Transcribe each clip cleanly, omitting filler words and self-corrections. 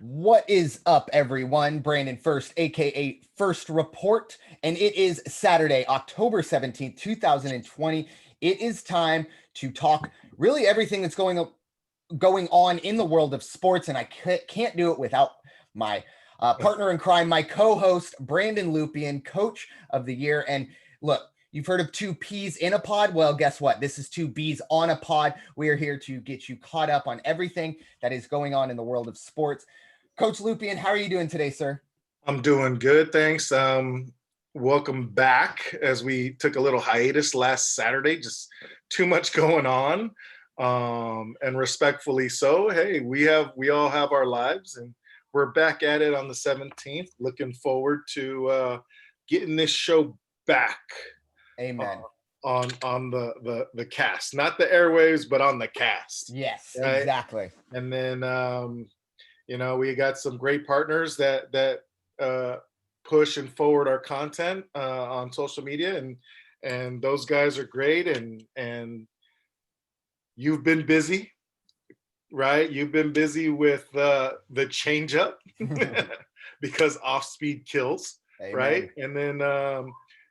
What is up, everyone? Brandon First, aka FerstReport, and it is Saturday, October 17th, 2020. It is time to talk really everything that's going on in the world of sports, and I can't do it without my partner in crime, my co-host, Brandon Luipian, Coach of the Year. And look, you've heard of two P's in a pod. Well, guess what? This is two B's on a pod. We are here to get you caught up on everything that is going on in the world of sports. Coach Lupian, how are you doing today, sir? I'm doing good, thanks. Welcome back as we took a little hiatus last Saturday, just too much going on. And respectfully so, hey, we all have our lives and we're back at it on the 17th. Looking forward to getting this show back. Amen. On the cast, not the airwaves, but on the cast. Yes, right? exactly. And then we got some great partners that push and forward our content on social media, and those guys are great. And you've been busy, right? You've been busy with the change up because off speed kills, Amen. right? And then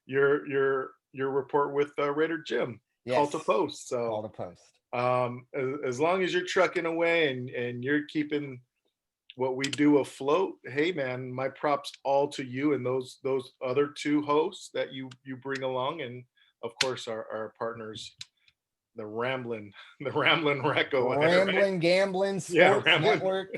your report with Raider Jim, Yes. Call to Post. So Call to Post. As long as you're trucking away and you're keeping what we do afloat, hey man, my props all to you and those other two hosts that you bring along, and of course our partners, the Ramblin' Recco, Rambling Gambling Sports Network.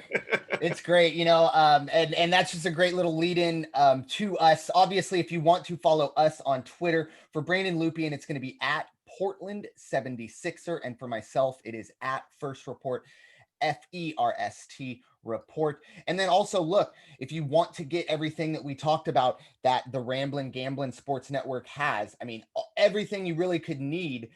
It's great, and that's just a great little lead in to us. Obviously, if you want to follow us on Twitter, for Brandon Luipian, it's going to be at Portland76er, and for myself, it is at FerstReport, FERST report. And then also, look, if you want to get everything that we talked about that the Ramblin' Gambling Sports Network has, I mean, everything you really could need,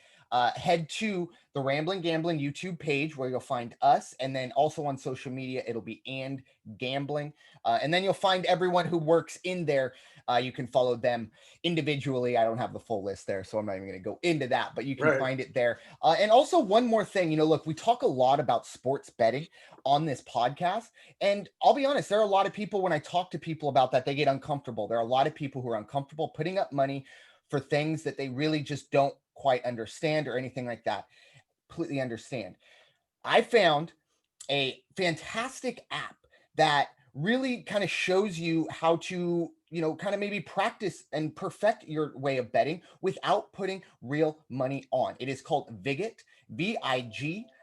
head to the Ramblin' Gambling YouTube page where you'll find us, and then also on social media it'll be And Gambling, and then you'll find everyone who works in there. You can follow them individually. I don't have the full list there, so I'm not even going to go into that, but you can find it there. And also, one more thing, look, we talk a lot about sports betting on this podcast, and I'll be honest, there are a lot of people, when I talk to people about that, they get uncomfortable. There are a lot of people who are uncomfortable putting up money for things that they really just don't quite understand or anything like that. Completely understand. I found a fantastic app that really kind of shows you how to, kind of maybe practice and perfect your way of betting without putting real money on. It is called Vigit, Vigit.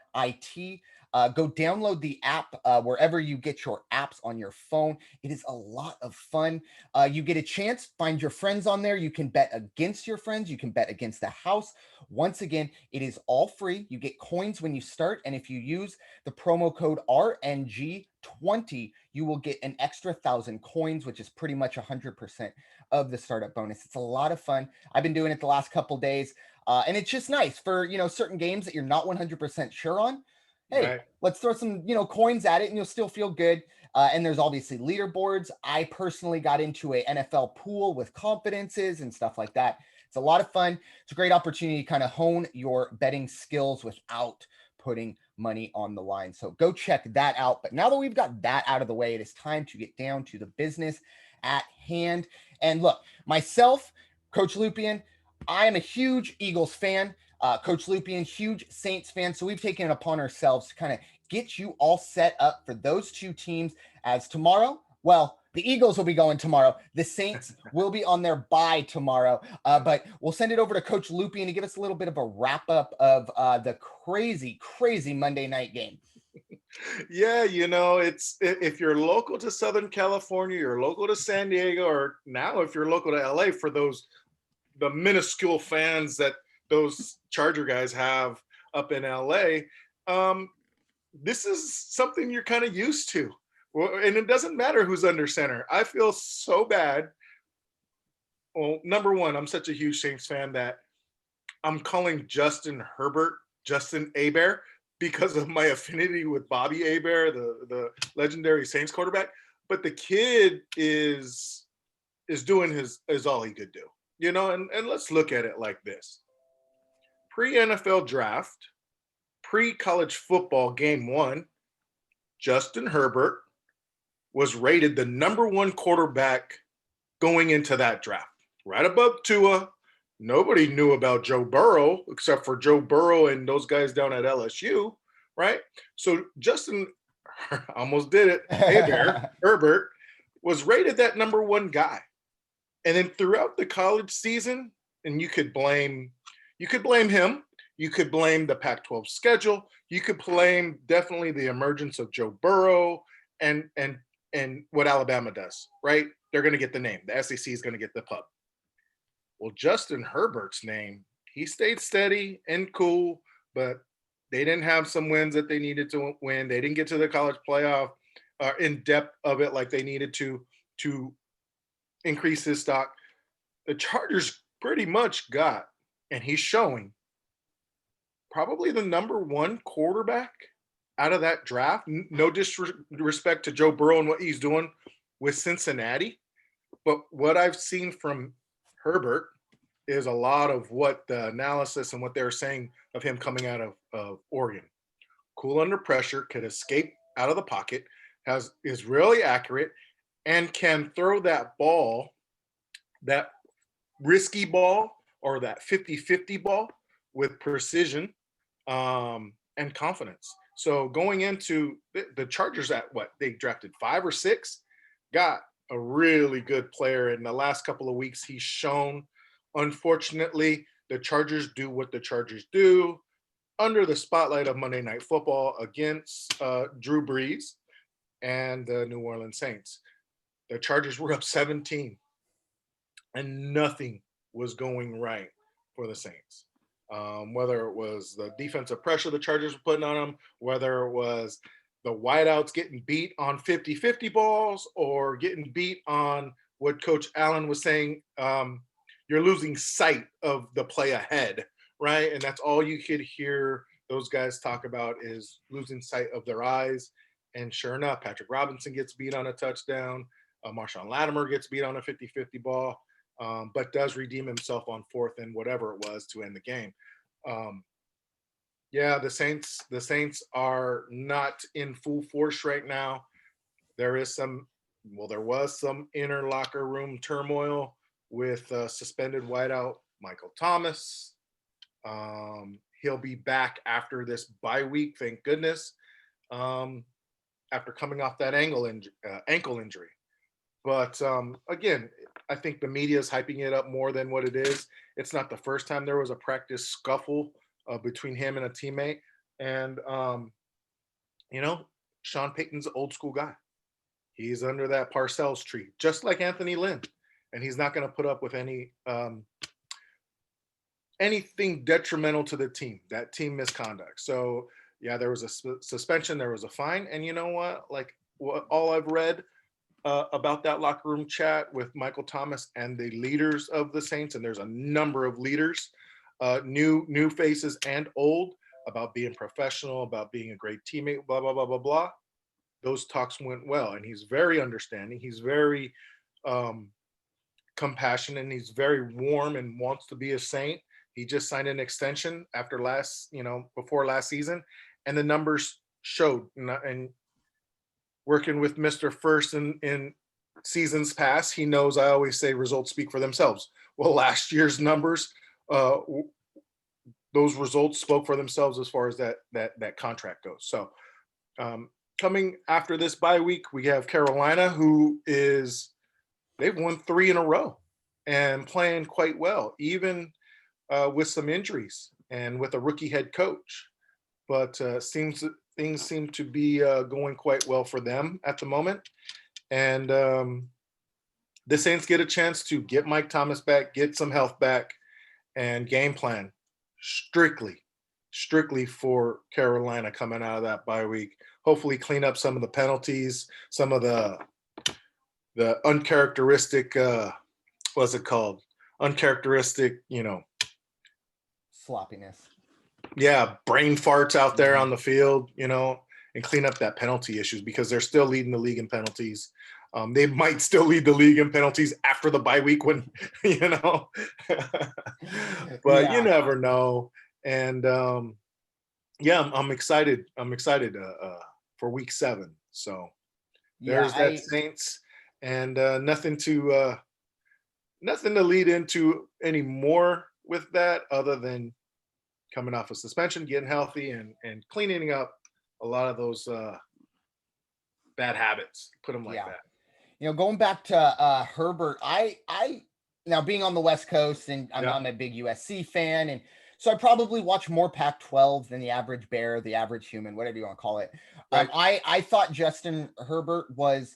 Go download the app wherever you get your apps on your phone. It is a lot of fun. You get a chance, find your friends on there. You can bet against your friends. You can bet against the house. Once again, it is all free. You get coins when you start. And if you use the promo code RNG20, you will get an extra 1,000 coins, which is pretty much 100% of the startup bonus. It's a lot of fun. I've been doing it the last couple days. And it's just nice for, certain games that you're not 100% sure on. Hey, let's throw some, coins at it and you'll still feel good. And there's obviously leaderboards. I personally got into a NFL pool with confidences and stuff like that. It's a lot of fun. It's a great opportunity to kind of hone your betting skills without putting money on the line. So go check that out. But now that we've got that out of the way, it is time to get down to the business at hand. And look, myself, Coach Lupian, I am a huge Eagles fan. Coach Lupian, huge Saints fan. So we've taken it upon ourselves to kind of get you all set up for those two teams, as tomorrow, well, the Eagles will be going tomorrow. The Saints will be on their bye tomorrow. But we'll send it over to Coach Lupian to give us a little bit of a wrap up of the crazy, crazy Monday night game. Yeah, it's if you're local to Southern California, you're local to San Diego, or now if you're local to LA, for the minuscule fans that those Charger guys have up in LA, this is something you're kind of used to. And it doesn't matter who's under center. I feel so bad. Well, number one, I'm such a huge Saints fan that I'm calling Justin Herbert Justin Hebert because of my affinity with Bobby Hebert, the legendary Saints quarterback. But the kid is doing is all he could do, and let's look at it like this. Pre-NFL draft, pre-college football game one, Justin Herbert was rated the #1 quarterback going into that draft, right above Tua. Nobody knew about Joe Burrow except for Joe Burrow and those guys down at LSU, right? So Justin almost did it. Hey there, Herbert was rated that #1 guy. And then throughout the college season, and you could blame him, you could blame the Pac-12 schedule, you could blame definitely the emergence of Joe Burrow and what Alabama does, right? They're going to get the name. The SEC is going to get the pub. Well, Justin Herbert's name, he stayed steady and cool, but they didn't have some wins that they needed to win. They didn't get to the college playoff in depth of it like they needed to increase his stock. The Chargers pretty much got, and he's showing, probably the #1 quarterback out of that draft. No disrespect to Joe Burrow and what he's doing with Cincinnati, but what I've seen from Herbert is a lot of what the analysis and what they're saying of him coming out of Oregon. Cool under pressure, could escape out of the pocket, is really accurate, and can throw that ball, that risky ball or that 50-50 ball with precision and confidence. So going into the Chargers at what? They drafted 5 or 6, got a really good player in the last couple of weeks. He's shown, unfortunately, the Chargers do what the Chargers do under the spotlight of Monday Night Football against Drew Brees and the New Orleans Saints. The Chargers were up 17 and nothing was going right for the Saints. Whether it was the defensive pressure the Chargers were putting on them, whether it was the wideouts getting beat on 50-50 balls or getting beat on what Coach Allen was saying, you're losing sight of the play ahead, right? And that's all you could hear those guys talk about is losing sight of their eyes. And sure enough, Patrick Robinson gets beat on a touchdown. Marshawn Lattimore gets beat on a 50-50 ball, but does redeem himself on 4th and whatever it was to end the game. Yeah, the Saints are not in full force right now. There was some inner locker room turmoil with suspended wideout Michael Thomas. He'll be back after this bye week, thank goodness, after coming off that ankle injury. But again, I think the media is hyping it up more than what it is. It's not the first time there was a practice scuffle between him and a teammate. And, Sean Payton's an old school guy. He's under that Parcells tree, just like Anthony Lynn. And he's not going to put up with anything detrimental to the team, that team misconduct. So, yeah, there was a suspension, there was a fine. And you know what? Like all I've read about that locker room chat with Michael Thomas and the leaders of the Saints, and there's a number of leaders, new faces and old, about being professional, about being a great teammate, blah, blah, blah, blah, blah. Those talks went well, and he's very understanding. He's very compassionate, and he's very warm and wants to be a Saint. He just signed an extension after before last season, and the numbers showed. And working with Mr. First in seasons past, he knows I always say results speak for themselves. Well, last year's numbers, those results spoke for themselves as far as that contract goes. So coming after this bye week, we have Carolina, they've won 3 in a row and playing quite well, even with some injuries and with a rookie head coach. But things seem to be going quite well for them at the moment. And the Saints get a chance to get Mike Thomas back, get some health back, and game plan strictly for Carolina coming out of that bye week. Hopefully clean up some of the penalties, some of the uncharacteristic, what's it called? Uncharacteristic, sloppiness. Yeah, brain farts out there on the field, and clean up that penalty issues, because they're still leading the league in penalties. They might still lead the league in penalties after the bye week when, but you never know. And I'm excited. I'm excited for week 7. So Yeah, There's that Saints, and nothing to lead into anymore with that, other than coming off a suspension, getting healthy, and cleaning up a lot of those bad habits. Put them like yeah. that. Going back to Herbert, I now being on the West Coast, and I'm, Yeah, I'm a big USC fan, and so I probably watch more Pac-12 than the average bear, the average human, whatever you want to call it. right. I thought Justin Herbert was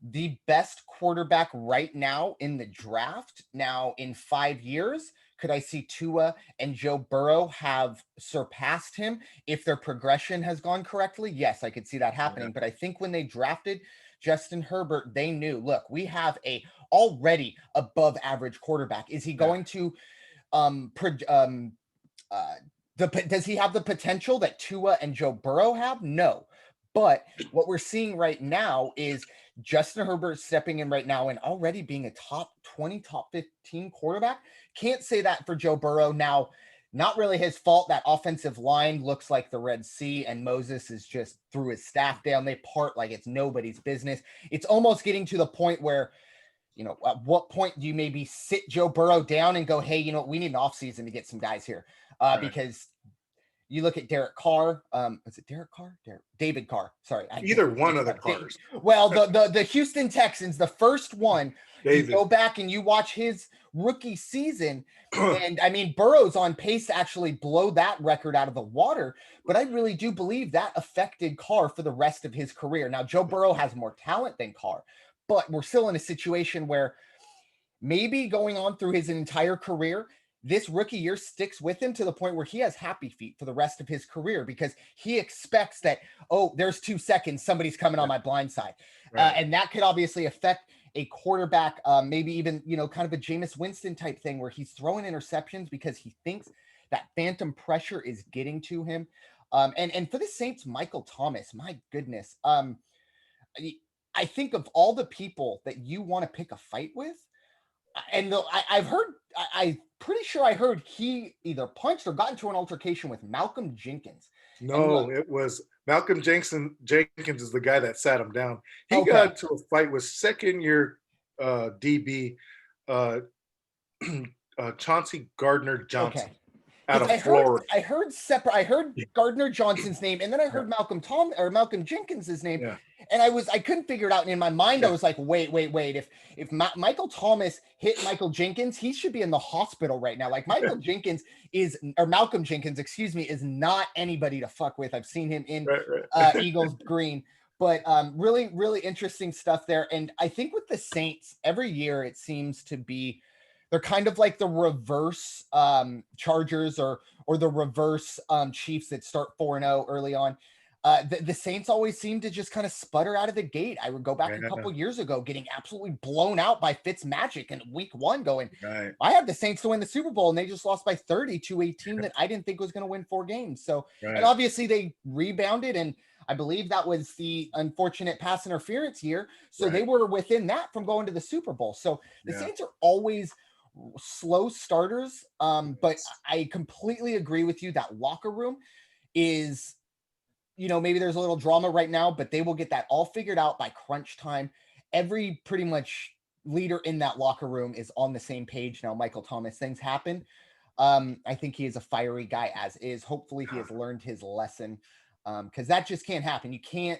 the best quarterback right now in the draft. Now, in 5 years, could I see Tua and Joe Burrow have surpassed him if their progression has gone correctly? Yes, I could see that Yeah, happening. But I think when they drafted Justin Herbert, they knew, look, we have a already above average quarterback. Is he yeah, going to uh does he have the potential that Tua and Joe Burrow have? No. But what we're seeing right now is Justin Herbert stepping in right now and already being a top 20, top 15 quarterback. Can't say that for Joe Burrow. Now, not really his fault. That offensive line looks like the Red Sea, and Moses is just threw his staff down. They part like it's nobody's business. It's almost getting to the point where, at what point do you maybe sit Joe Burrow down and go, hey, we need an offseason to get some guys here? right. Because you look at Derek Carr. Was it Derek Carr? David Carr. Sorry, I get Either these one mixed of the up. cars, Well, the Houston Texans, the first one, you David. go back and you watch his rookie season, and I mean Burrow's on pace to actually blow that record out of the water. But I really do believe that affected Carr for the rest of his career. Now, Joe Burrow has more talent than Carr, but we're still in a situation where maybe going on through his entire career, this rookie year sticks with him to the point where he has happy feet for the rest of his career because he expects that, oh, there's 2 seconds, somebody's coming on my blind side. Right. And that could obviously affect a quarterback, maybe even, kind of a Jameis Winston type thing where he's throwing interceptions because he thinks that phantom pressure is getting to him. And for the Saints, Michael Thomas, my goodness. I think of all the people that you want to pick a fight with, and I've heard, I'm pretty sure I heard he either punched or got into an altercation with Malcolm Jenkins. And look, No, it was Malcolm Jenkins is the guy that sat him down. He got okay, into a fight with second year DB uh, Chauncey Gardner Johnson okay. out Because of I heard Florida. I heard separate I heard Gardner Johnson's name, and then I Yeah, heard Malcolm Jenkins's name, yeah, and I couldn't figure it out. And in my mind, I yeah. was like, wait. If Michael Thomas hit Michael Jenkins, he should be in the hospital right now. Like Malcolm Jenkins, excuse me, is not anybody to fuck with. I've seen him in Right, right. Eagles green. But really, really interesting stuff there. And I think with the Saints, every year it seems to be they're kind of like the reverse Chargers or the reverse Chiefs that start 4-0 early on. The Saints always seem to just kind of sputter out of the gate. I would go back a Yeah, couple years ago, getting absolutely blown out by Fitzmagic in week one, going, right, I had the Saints to win the Super Bowl, and they just lost by 30 to a team that I didn't think was going to win 4 games. So, and right. obviously they rebounded, and I believe that was the unfortunate pass interference year. So they Right. were within that from going to the Super Bowl. So the Yeah. Saints are always slow starters. But I completely agree with you that locker room is, maybe there's a little drama right now, but they will get that all figured out by crunch time. Every pretty much leader in that locker room is on the same page now. Michael Thomas, things happen. I think he is a fiery guy as is. Hopefully he has learned his lesson, because that just can't happen. You can't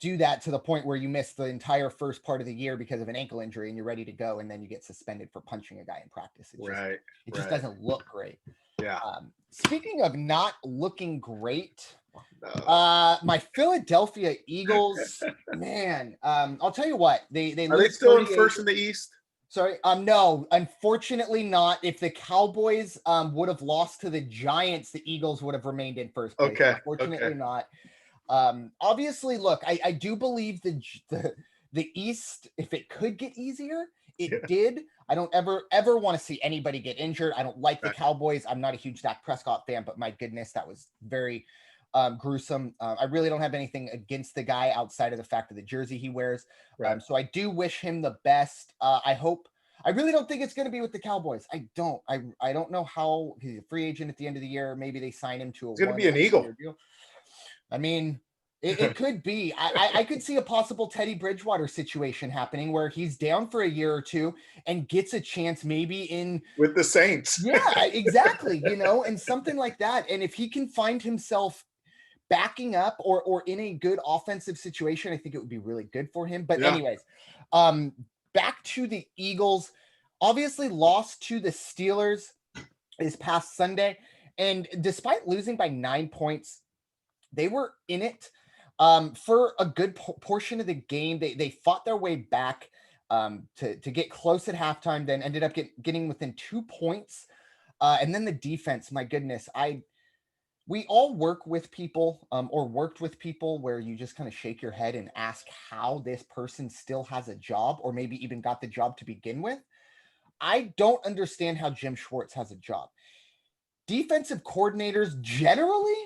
do that to the point where you miss the entire first part of the year because of an ankle injury and you're ready to go, and then you get suspended for punching a guy in practice. Right, It just right. doesn't look great. Yeah. Speaking of not looking great, No. my Philadelphia Eagles, man, I'll tell you what, they Are they lose still in 38. first in the East? Sorry, no, unfortunately not. If the Cowboys would have lost to the Giants, the Eagles would have remained in first place. Okay, okay. Unfortunately not. Obviously, look, I do believe the East, if it could get easier, it Yeah, did. I don't ever want to see anybody get injured. I don't like the right, Cowboys. I'm not a huge Dak Prescott fan, but my goodness, that was very gruesome. I really don't have anything against the guy outside of the fact of the jersey he wears. right. So I do wish him the best. I hope. I really don't think it's going to be with the Cowboys. I don't. I don't know how he's a free agent at the end of the year. Maybe they sign him to a It's gonna one be an or 2 year Eagle. deal. I mean, It could be. I could see a possible Teddy Bridgewater situation happening where he's down for a year or two and gets a chance maybe in with the Saints. yeah, exactly, and something like that. And if he can find himself backing up or in a good offensive situation, I think it would be really good for him. But Yeah. anyways, back to the Eagles. Obviously lost to the Steelers this past Sunday. And despite losing by 9 points, they were in it for a good portion of the game. They fought their way back to get close at halftime, then ended up getting within 2 points. And then the defense, my goodness, we all work with people or worked with people where you just kind of shake your head and ask how this person still has a job or maybe even got the job to begin with. I don't understand how Jim Schwartz has a job. Defensive coordinators generally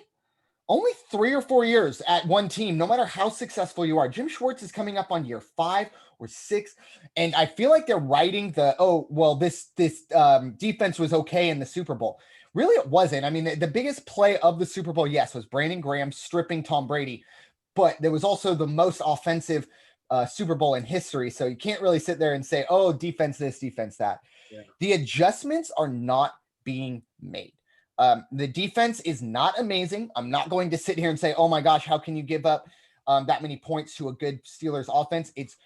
only 3 or 4 years at one team, no matter how successful you are. Jim Schwartz is coming up on year 5 or 6, and I feel like they're writing this defense was okay in the Super Bowl. Really, it wasn't. I mean, the biggest play of the Super Bowl, yes, was Brandon Graham stripping Tom Brady, but there was also the most offensive Super Bowl in history. So you can't really sit there and say, oh, defense this, defense that. Yeah. The adjustments are not being made. The defense is not amazing. I'm not going to sit here and say, oh my gosh, how can you give up that many points to a good Steelers offense? It's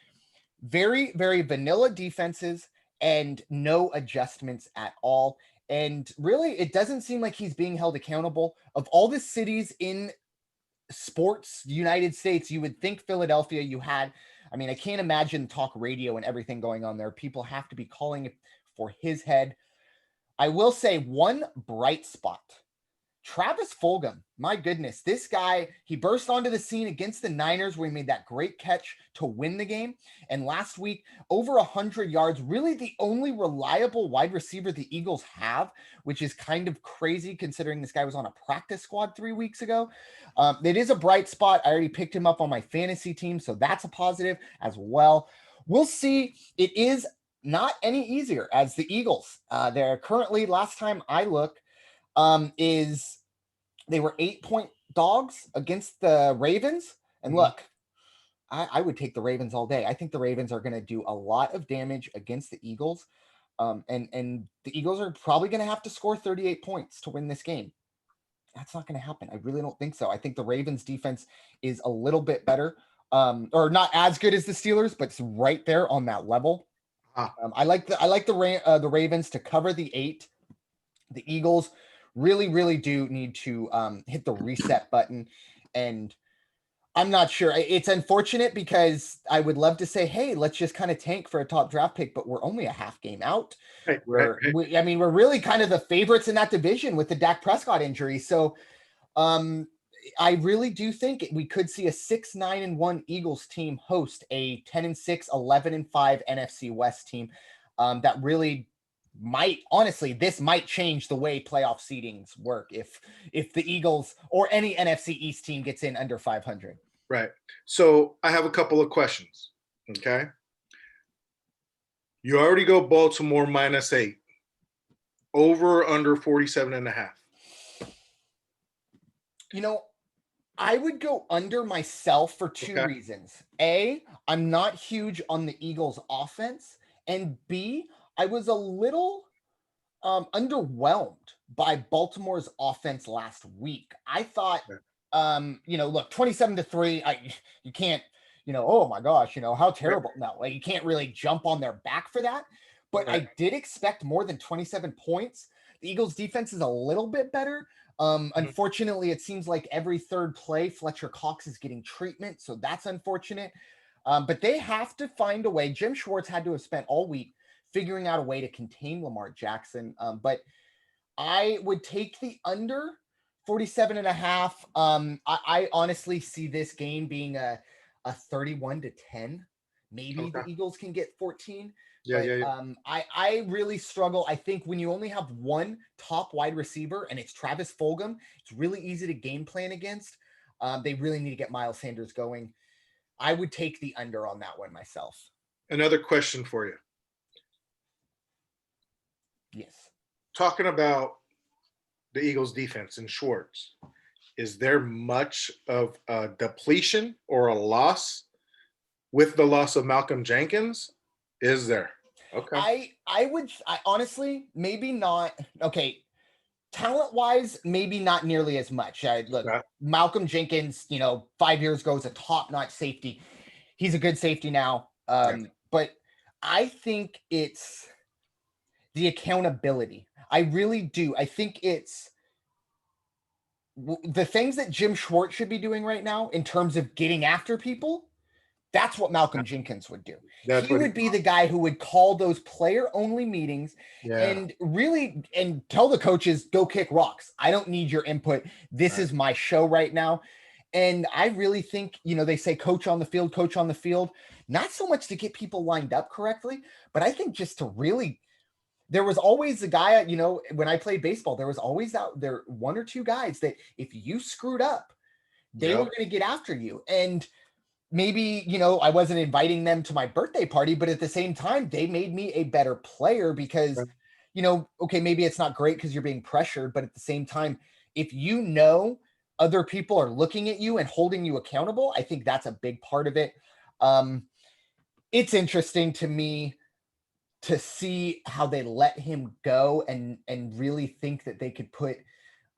very, very vanilla defenses and no adjustments at all. And really, it doesn't seem like he's being held accountable. Of all the cities in sports, United States, you would think Philadelphia, I can't imagine talk radio and everything going on there. People have to be calling for his head. I will say one bright spot. Travis Fulgam, my goodness, this guy, he burst onto the scene against the Niners where he made that great catch to win the game. And last week, over 100 yards, really the only reliable wide receiver the Eagles have, which is kind of crazy considering this guy was on a practice squad 3 weeks ago. It is a bright spot. I already picked him up on my fantasy team, so that's a positive as well. We'll see. It is not any easier as the Eagles. They're currently, last time I looked, they were 8-point dogs against the Ravens. And look, I would take the Ravens all day. I think the Ravens are going to do a lot of damage against the Eagles. And the Eagles are probably going to have to score 38 points to win this game. That's not going to happen. I really don't think so. I think the Ravens defense is a little bit better, or not as good as the Steelers, but it's right there on that level. I like the Ravens to cover the 8. The Eagles really, really do need to hit the reset button. And I'm not sure. It's unfortunate because I would love to say, hey, let's just kind of tank for a top draft pick, but we're only a half game out. We're really kind of the favorites in that division with the Dak Prescott injury. So I really do think we could see a 6-9-1 Eagles team host a 10-6, 11-5 NFC West team that really this might change the way playoff seedings work if the Eagles or any NFC East team gets in under 500. Right. So I have a couple of questions. Okay. You already go Baltimore -8. Over or under 47.5. I would go under myself for 2 reasons. A, I'm not huge on the Eagles offense. And B, I was a little underwhelmed by Baltimore's offense last week. I thought, look, 27-3, you can't, oh my gosh, how terrible. No, you can't really jump on their back for that. But I did expect more than 27 points. The Eagles defense is a little bit better. Unfortunately, it seems like every third play, Fletcher Cox is getting treatment. So that's unfortunate. But they have to find a way. Jim Schwartz had to have spent all week figuring out a way to contain Lamar Jackson. But I would take the under 47.5. I honestly see this game being a 31-10. Maybe the Eagles can get 14. I really struggle. I think when you only have one top wide receiver and it's Travis Fulgham, it's really easy to game plan against. They really need to get Miles Sanders going. I would take the under on that one myself. Another question for you. Yes. Talking about the Eagles defense and Schwartz, is there much of a depletion or a loss with the loss of Malcolm Jenkins? Is there? Okay. I honestly maybe not. Okay, talent wise, maybe not nearly as much. Look, Okay. Malcolm Jenkins, 5 years ago was a top notch safety. He's a good safety now. Yeah. But I think it's the accountability. I really do. I think it's the things that Jim Schwartz should be doing right now in terms of getting after people. That's what Malcolm Jenkins would do. That's He what. would be the guy who would call those player only meetings Yeah. and really and tell the coaches, go kick rocks. I don't need your input. This Right. is my show right now. And I really think, they say coach on the field, not so much to get people lined up correctly, but I think just to really, there was always a guy, when I played baseball, there was always out there one or two guys that if you screwed up, they were Yep. going to get after you. And maybe, I wasn't inviting them to my birthday party, but at the same time, they made me a better player because, Right. okay, maybe it's not great because you're being pressured, but at the same time, if other people are looking at you and holding you accountable, I think that's a big part of it. It's interesting to me to see how they let him go and really think that they could put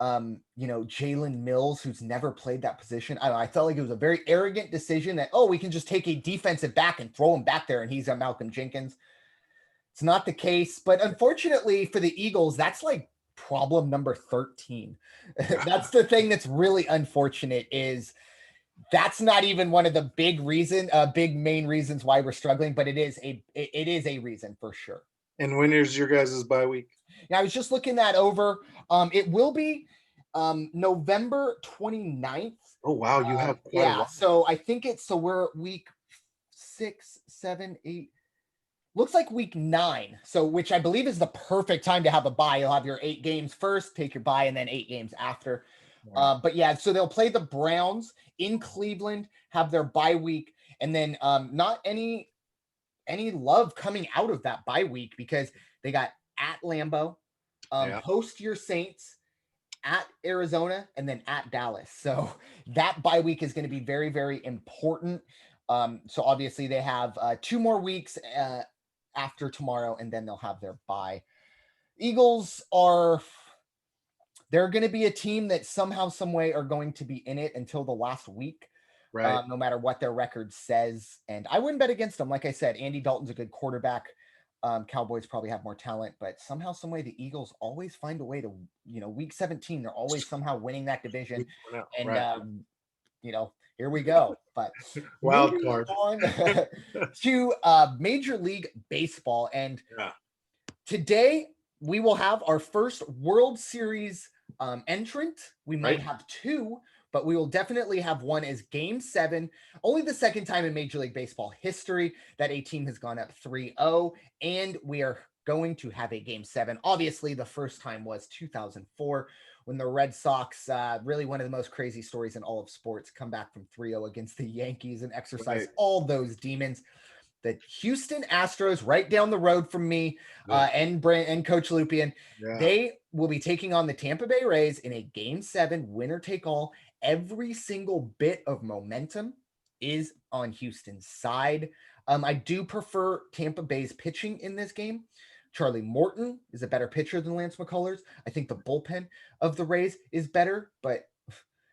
Jalen Mills, who's never played that position. I don't know, I felt like it was a very arrogant decision that, we can just take a defensive back and throw him back there and he's a Malcolm Jenkins. It's not the case, but unfortunately for the Eagles, that's like problem number 13. That's the thing that's really unfortunate is that's not even one of the big main reasons why we're struggling, but it is a reason for sure. And when is your guys' bye week? Yeah, I was just looking that over. It will be November 29th. Oh wow, you have quite a Yeah, while. so I think we're week 6, 7, 8. Looks like week 9. So which I believe is the perfect time to have a bye. You'll have your 8 games first, take your bye, and then 8 games after. Right. But yeah, so they'll play the Browns in Cleveland, have their bye week, and then not any love coming out of that bye week because they got at Lambeau, Yeah. host your Saints, at Arizona, and then at Dallas. So that bye week is going to be very, very important. So obviously they have 2 more weeks after tomorrow, and then they'll have their bye. Eagles they're going to be a team that somehow, some way are going to be in it until the last week. Right. No matter what their record says. And I wouldn't bet against them. Like I said, Andy Dalton's a good quarterback. Cowboys probably have more talent, but somehow, some way, the Eagles always find a way to, week 17, they're always somehow winning that division. And, Right. Here we go. But Wild moving card. on to Major League Baseball. And Yeah. today we will have our first World Series entrant. We might Right. have 2, but we will definitely have one as Game 7. Only the second time in Major League Baseball history that a team has gone up 3-0, and we are going to have a Game 7. Obviously, the first time was 2004 when the Red Sox, really one of the most crazy stories in all of sports, come back from 3-0 against the Yankees and exercise Right. all those demons. The Houston Astros, right down the road from me, and Coach Luipian, Yeah. they will be taking on the Tampa Bay Rays in a Game 7 winner take all. Every single bit of momentum is on Houston's side. I do prefer Tampa Bay's pitching in this game. Charlie Morton is a better pitcher than Lance McCullers. I think the bullpen of the Rays is better, but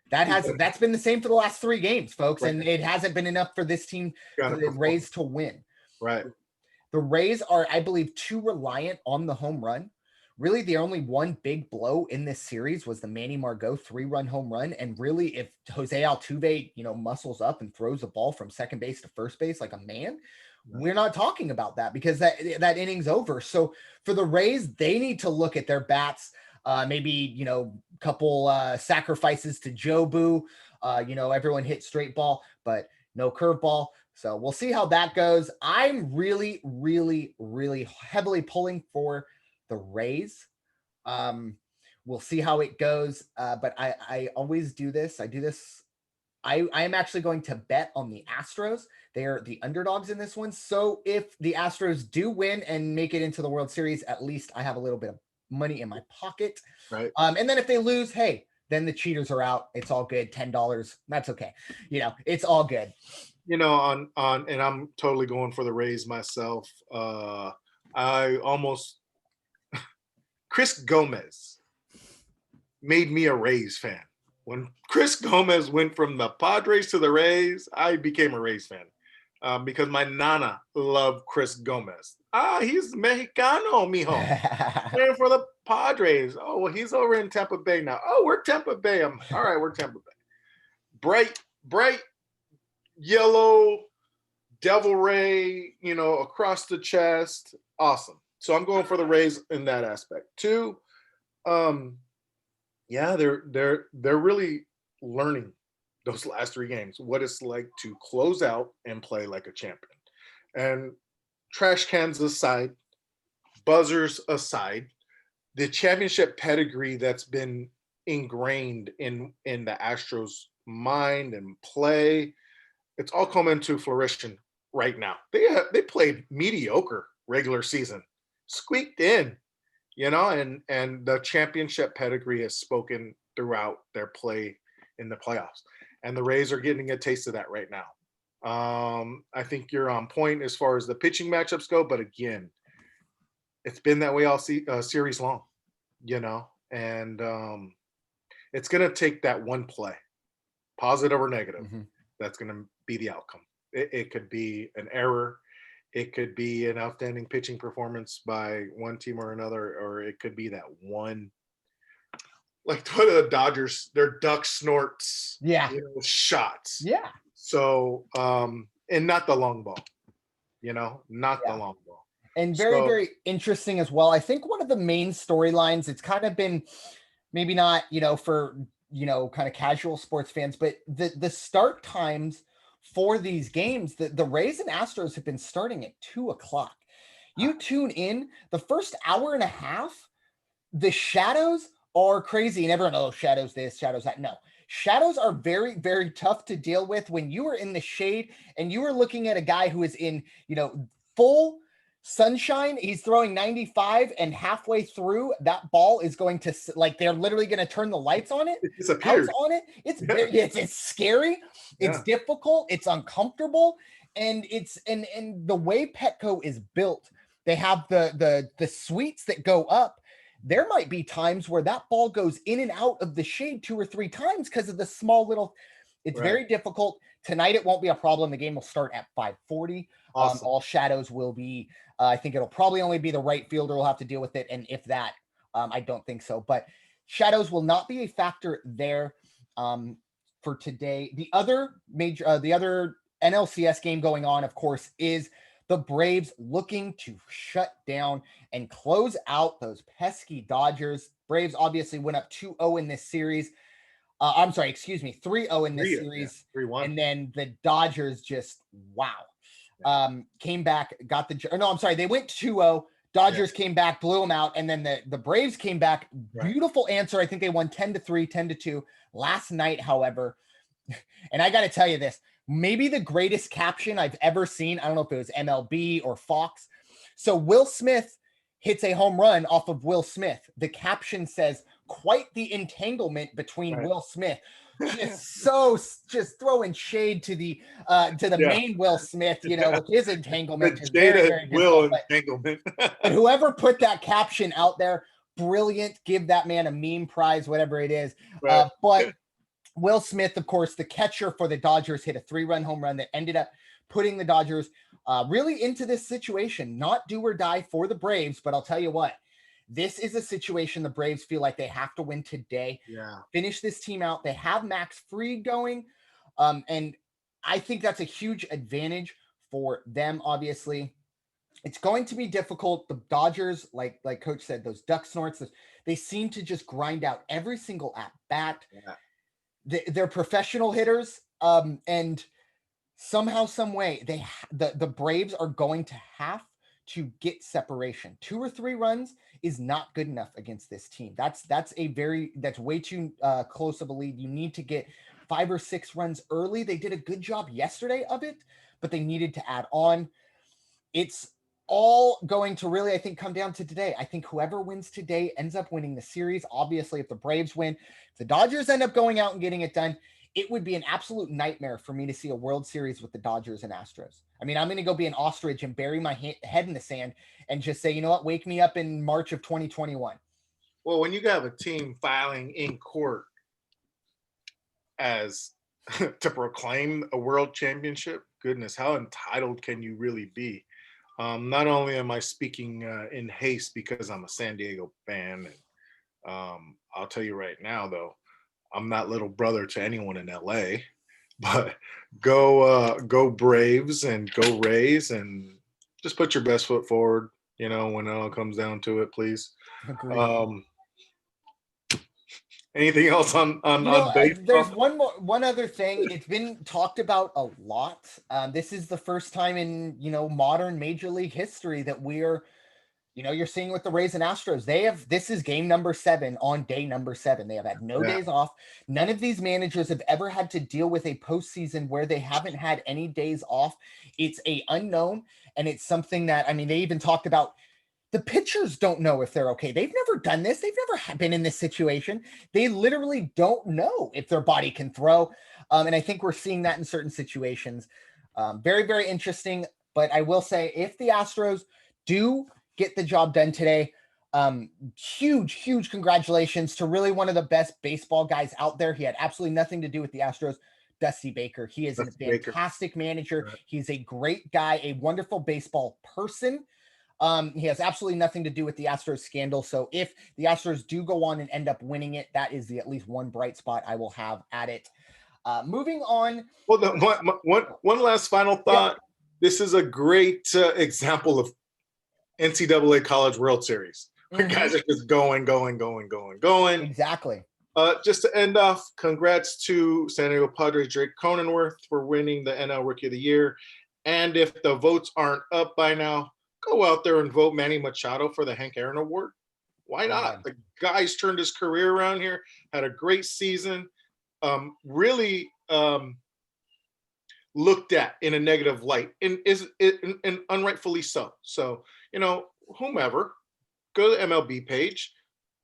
that's been the same for the last 3 games, folks, and it hasn't been enough for this team, for the Rays to win. Right. The Rays are, I believe, too reliant on the home run. Really, the only one big blow in this series was the Manny Margot 3-run home run. And really, if Jose Altuve, muscles up and throws the ball from second base to first base like a man, we're not talking about that because that inning's over. So for the Rays, they need to look at their bats. Maybe, couple sacrifices to Jobu. Everyone hit straight ball, but no curveball. So we'll see how that goes. I'm really, really, really heavily pulling for the Rays. We'll see how it goes. But I always do this. I am actually going to bet on the Astros. They are the underdogs in this one. So if the Astros do win and make it into the World Series, at least I have a little bit of money in my pocket. Right. And then if they lose, hey, then the cheaters are out. It's all good. $10. That's okay. It's all good. On and I'm totally going for the Rays myself. I almost Chris Gomez made me a Rays fan. When Chris Gomez went from the Padres to the Rays, I became a Rays fan because my nana loved Chris Gomez. He's Mexicano, mijo. Playing for the Padres. Oh, well, he's over in Tampa Bay now. Oh, we're Tampa Bay. I'm all right. We're Tampa Bay. Bright yellow devil ray, across the chest. Awesome. So I'm going for the Rays in that aspect. Two, they're really learning those last 3 games what it's like to close out and play like a champion. And trash cans aside, buzzers aside, the championship pedigree that's been ingrained in the Astros mind and play, it's all coming to fruition right now. They played mediocre regular season, squeaked in, and the championship pedigree has spoken throughout their play in the playoffs. And the Rays are getting a taste of that right now. I think you're on point as far as the pitching matchups go, but again, it's been that way all series long, and it's going to take that one play, positive or negative, that's going to be the outcome. It could be an error. It could be an outstanding pitching performance by one team or another, or it could be that one, like one of the Dodgers, their duck snorts, shots. Yeah. So, and not the long ball, not the long ball. And very, very interesting as well. I think one of the main storylines, it's kind of been maybe not, for, kind of casual sports fans, but the start times for these games, the Rays and Astros have been starting at 2:00. You tune in the first hour and a half, the shadows are crazy. And everyone, shadows this, shadows that. No, shadows are very, very tough to deal with when you are in the shade and you are looking at a guy who is in, full sunshine. He's throwing 95 and halfway through that ball is going to, they're literally going to turn the lights on it. It disappears. On it. It's scary. It's difficult. It's uncomfortable. And and the way Petco is built, they have the suites that go up. There might be times where that ball goes in and out of the shade 2 or 3 times because of the small little, it's very difficult. Tonight, it won't be a problem. The game will start at 5:40. Awesome. All shadows will be, I think it'll probably only be the right fielder will have to deal with it. And if that, I don't think so. But shadows will not be a factor there for today. The other NLCS game going on, of course, is the Braves looking to shut down and close out those pesky Dodgers. Braves obviously went up 2-0 in this series. 3-0 in this series. 3-1. And then the Dodgers just, came back, they went 2-0. Dodgers came back, blew them out. And then the Braves came back. Beautiful answer. I think they won 10-3, 10-2 last night, however. And I got to tell you this, maybe the greatest caption I've ever seen. I don't know if it was MLB or Fox. So Will Smith hits a home run off of Will Smith. The caption says, "Quite the entanglement between Will Smith." Just throwing shade to the main Will Smith, with his entanglement. The Jada Will entanglement. But whoever put that caption out there, brilliant. Give that man a meme prize, whatever it is. But Will Smith, of course, the catcher for the Dodgers, hit a 3-run home run that ended up putting the Dodgers really into this situation. Not do or die for the Braves, but I'll tell you what, this is a situation the Braves feel like they have to win today. Finish this team out. They have Max Fried going, and I think that's a huge advantage for them, obviously. It's going to be difficult. The Dodgers, like Coach said, those duck snorts, they seem to just grind out every single at-bat. They're professional hitters, and somehow, some way, the Braves are going to have to get separation. 2 or 3 runs is not good enough against this team. That's way too close of a lead. You need to get 5 or 6 runs early. They did a good job yesterday of it, but they needed to add on. It's all going to really, I think, come down to today. I think whoever wins today ends up winning the series. Obviously, if the Braves win, if the Dodgers end up going out and getting it done, it would be an absolute nightmare for me to see a World Series with the Dodgers and Astros. I mean, I'm going to go be an ostrich and bury my head in the sand and just say, you know what, wake me up in March of 2021. Well, when you have a team filing in court as to proclaim a world championship, goodness, how entitled can you really be? Not only am I speaking in haste because I'm a San Diego fan, and I'll tell you right now, though, I'm not little brother to anyone in LA, but go Braves and go Rays, and just put your best foot forward. You know, when it all comes down to it, please. Agreed. Um, Anything else on There's baseball? one other thing. It's been talked about a lot. This is the first time in modern Major League history that you're seeing with the Rays and Astros. This is game number 7 on day number 7. They have had no Yeah. days off. None of these managers have ever had to deal with a postseason where they haven't had any days off. It's a unknown, and it's something that, I mean, they even talked about the pitchers don't know if they're okay. They've never done this. They've never been in this situation. They literally don't know if their body can throw. And I think we're seeing that in certain situations. Very, very interesting. But I will say, if the Astros do get the job done today, huge congratulations to really one of the best baseball guys out there. He had absolutely nothing to do with the Astros. Dusty Baker. He is a Dusty Baker. fantastic manager. Right. He's a great guy, a wonderful baseball person. He has absolutely nothing to do with the Astros scandal. So if the Astros do go on and end up winning it, that is the at least one bright spot I will have at it. Moving on. Well, one last final thought. Yeah. This is a great example of NCAA College World Series. Mm-hmm. Guys are just going. Exactly. Just to end off, congrats to San Diego Padres Drake Cronenworth for winning the NL Rookie of the Year. And if the votes aren't up by now, go out there and vote Manny Machado for the Hank Aaron Award. Why not? The guy's turned his career around here, had a great season, really looked at in a negative light, and unrightfully so. So, whomever, go to the MLB page,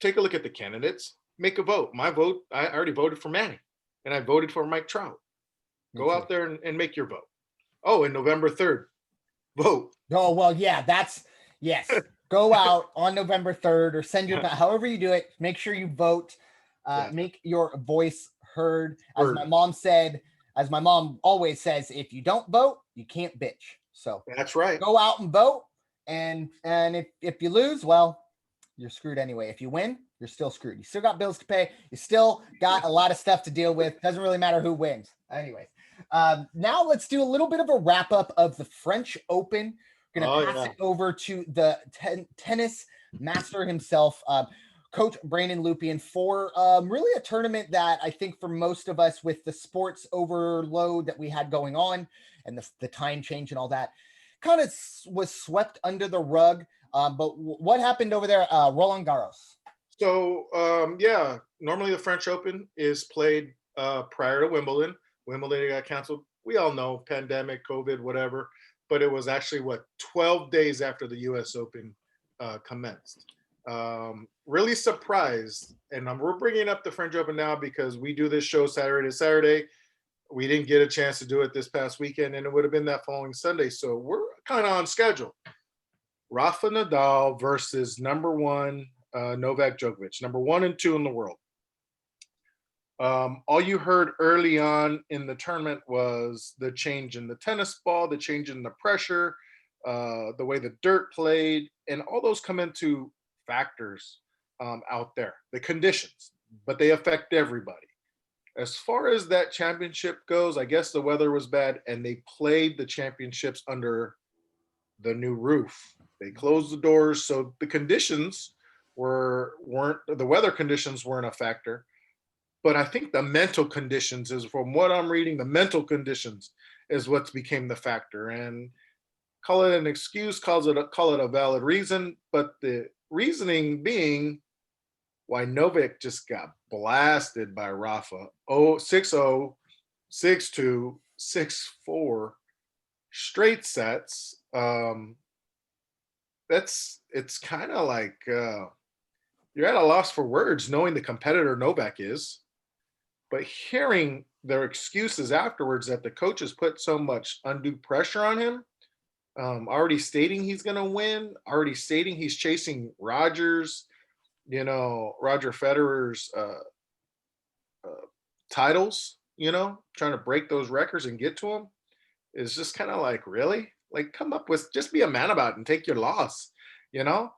take a look at the candidates, make a vote. My vote, I already voted for Manny, and I voted for Mike Trout. Go out there and make your vote. Oh, and November 3rd, vote. Oh, well, yeah, yes. Go out on November 3rd or send your, however you do it, make sure you vote, make your voice heard. As my mom always says, if you don't vote, you can't bitch. So that's right. Go out and vote. And if you lose, well, you're screwed anyway. If you win, you're still screwed. You still got bills to pay. You still got a lot of stuff to deal with. Doesn't really matter who wins. Anyways, now let's do a little bit of a wrap up of the French Open. We're going to pass it over to the tennis master himself, Coach Brandon Luipian, for really a tournament that I think for most of us, with the sports overload that we had going on and the time change and all that, kind of was swept under the rug. But what happened over there, Roland Garros? So, normally the French Open is played prior to Wimbledon. Wimbledon got canceled. We all know, pandemic, COVID, whatever. But it was actually, 12 days after the U.S. Open commenced. Really surprised. And we're bringing up the French Open now because we do this show Saturday to Saturday. We didn't get a chance to do it this past weekend, and it would have been that following Sunday. So we're kind of on schedule. Rafa Nadal versus number 1 Novak Djokovic, number 1 and 2 in the world. All you heard early on in the tournament was the change in the tennis ball, the change in the pressure, the way the dirt played, and all those come into factors out there, the conditions, but they affect everybody. As far as that championship goes, I guess the weather was bad, and they played the championships under the new roof. They closed the doors, so the conditions weren't the weather conditions weren't a factor. But I think the mental conditions is, from what I'm reading, the mental conditions is what became the factor. And call it an excuse, call it a valid reason, but the reasoning being why Novak just got blasted by Rafa 6-0, 6-2, 6-4 straight sets. it's kind of like you're at a loss for words knowing the competitor Novak is, but hearing their excuses afterwards that the coaches put so much undue pressure on him, already stating he's going to win, already stating he's chasing Rogers, Roger Federer's titles, trying to break those records and get to them is just kind of like, really? Like, come up with, just be a man about it and take your loss, you know?